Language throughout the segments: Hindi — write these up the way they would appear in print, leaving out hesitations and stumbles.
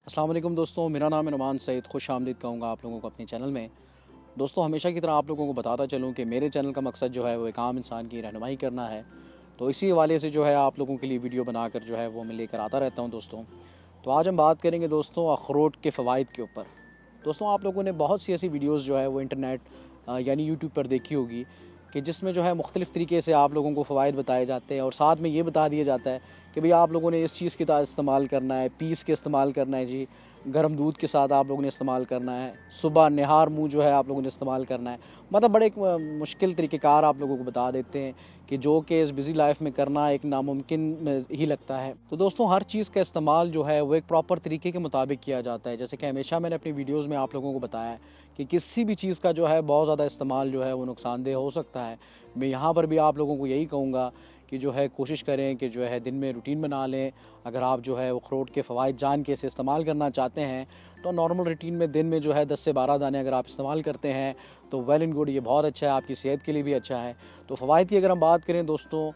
अस्सलाम वालेकुम दोस्तों, मेरा नाम है नुमान सईद। खुश आमदीद कहूँगा आप लोगों को अपने चैनल में। दोस्तों, हमेशा की तरह आप लोगों को बताता चलूँ कि मेरे चैनल का मकसद जो है वो एक आम इंसान की रहनुमाई करना है। तो इसी हवाले से जो है आप लोगों के लिए वीडियो बनाकर जो है वो मैं लेकर आता रहता हूँ दोस्तों। तो आज हम बात करेंगे दोस्तों अखरोट के फ़वाइद के ऊपर। दोस्तों, आप लोगों ने बहुत सी ऐसी वीडियोज़ जो है वो इंटरनेट यानी यूट्यूब पर देखी होगी कि जिसमें जो है मुख्तलिफ़ तरीके से आप लोगों को फ़वाइद बताए जाते हैं और साथ में ये बता दिया जाता है कि भाई आप लोगों ने इस चीज़ के साथ इस्तेमाल करना है, पीस के इस्तेमाल करना है जी, गर्म दूध के साथ आप लोगों ने इस्तेमाल करना है, सुबह निहार मुँह जो है आप लोगों ने इस्तेमाल करना है। मतलब बड़े एक मुश्किल तरीक़ेकार आप लोगों को बता देते हैं कि जो कि इस बिज़ी लाइफ में करना एक नामुमकिन ही लगता है। तो दोस्तों, हर चीज़ का इस्तेमाल जो है वो एक प्रॉपर तरीके के मुताबिक किया जाता है। जैसे कि हमेशा मैंने अपनी वीडियोज़ में आप लोगों को बताया है कि किसी भी चीज़ का जो है बहुत ज़्यादा इस्तेमाल जो है वो नुकसानदेह हो सकता है। मैं यहाँ पर भी आप लोगों को यही कहूँगा कि जो है कोशिश करें कि जो है दिन में रूटीन बना लें। अगर आप जो है अखरोट के फ़वाइद जान के इसे इस्तेमाल करना चाहते हैं तो नॉर्मल रूटीन में दिन में जो है 10 से 12 दाने अगर आप इस्तेमाल करते हैं तो वेल एंड गुड, ये बहुत अच्छा है, आपकी सेहत के लिए भी अच्छा है। तो फ़वाइद की अगर हम बात करें दोस्तों,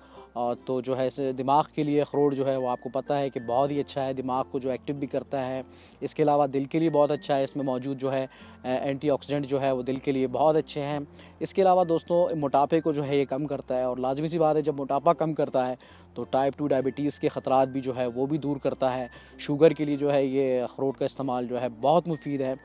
तो जो है इसे दिमाग के लिए अखरोट जो है वो आपको पता है कि बहुत ही अच्छा है, दिमाग को जो एक्टिव भी करता है। इसके अलावा दिल के लिए बहुत अच्छा है, इसमें मौजूद जो है एंटीऑक्सीडेंट जो है वो दिल के लिए बहुत अच्छे हैं। इसके अलावा दोस्तों मोटापे को जो है ये कम करता है और लाजमी सी बात है, जब मोटापा कम करता है तो टाइप 2 डायबिटीज़ के ख़तरात भी जो है वो भी दूर करता है। शुगर के लिए जो है ये अखरोट का इस्तेमाल जो है बहुत मुफीद है।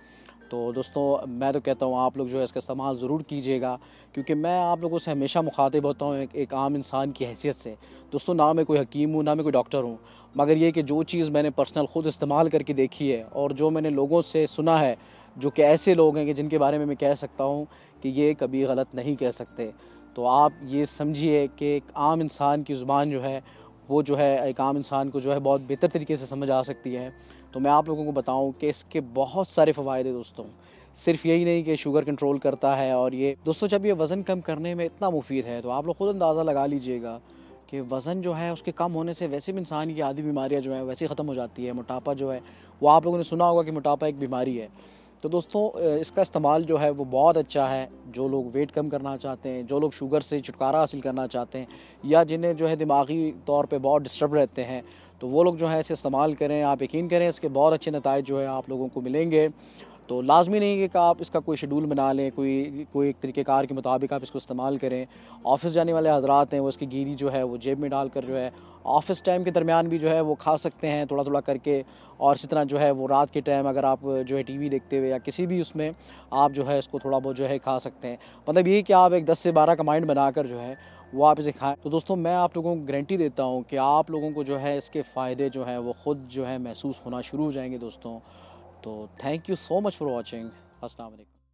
तो दोस्तों, मैं तो कहता हूँ आप लोग जो है इसका इस्तेमाल ज़रूर कीजिएगा, क्योंकि मैं आप लोगों से हमेशा मुखातिब होता हूँ एक आम इंसान की हैसियत से। दोस्तों, ना मैं कोई हकीम हूँ, ना मैं कोई डॉक्टर हूँ, मगर ये कि जो चीज़ मैंने पर्सनल ख़ुद इस्तेमाल करके देखी है और जो मैंने लोगों से सुना है, जो कि ऐसे लोग हैं कि जिनके बारे में मैं कह सकता हूँ कि ये कभी गलत नहीं कह सकते। तो आप ये समझिए कि एक आम इंसान की ज़ुबान जो है वो जो है एक आम इंसान को जो है बहुत बेहतर तरीके से समझ आ सकती है। तो मैं आप लोगों को बताऊं कि इसके बहुत सारे फ़वाइद हैं दोस्तों। सिर्फ यही नहीं कि शुगर कंट्रोल करता है, और ये दोस्तों जब ये वज़न कम करने में इतना मुफीद है तो आप लोग खुद अंदाज़ा लगा लीजिएगा कि वज़न जो है उसके कम होने से वैसे भी इंसान की आधी बीमारियां जो हैं वैसे ही ख़त्म हो जाती है। मोटापा जो है वो आप लोगों ने सुना होगा कि मोटापा एक बीमारी है। तो दोस्तों, इसका इस्तेमाल जो है वो बहुत अच्छा है। जो लोग वेट कम करना चाहते हैं, जो लोग शुगर से छुटकारा हासिल करना चाहते हैं, या जिन्हें जो है दिमागी तौर पे बहुत डिस्टर्ब रहते हैं, तो वो लोग जो है इसे इस्तेमाल करें। आप यकीन करें इसके बहुत अच्छे नताइज जो है आप लोगों को मिलेंगे। तो लाज़मी नहीं है कि आप इसका कोई शेड्यूल बना लें, कोई एक तरीक़ेकार के मुताबिक आप इसको इस्तेमाल करें। ऑफ़िस जाने वाले हज़रात हैं वो इसकी गिरी जो है वो जेब में डालकर जो है ऑफ़िस टाइम के दरमियान भी जो है वो खा सकते हैं थोड़ा-थोड़ा करके। और इसी तरह जो है वो रात के टाइम अगर आप जो है टीवी देखते हुए या किसी भी उसमें आप जो है इसको थोड़ा बहुत जो है खा सकते हैं। मतलब ये कि आप एक 10 से 12 का माइंड बनाकर जो है वो आप इसे खाएँ। तो दोस्तों, मैं आप लोगों को गारंटी देता हूँ कि आप लोगों को जो है इसके फ़ायदे जो हैं वो ख़ुद जो है महसूस होना शुरू हो जाएँगे दोस्तों। तो thank you so much for watching. अस्सलाम वालेकुम।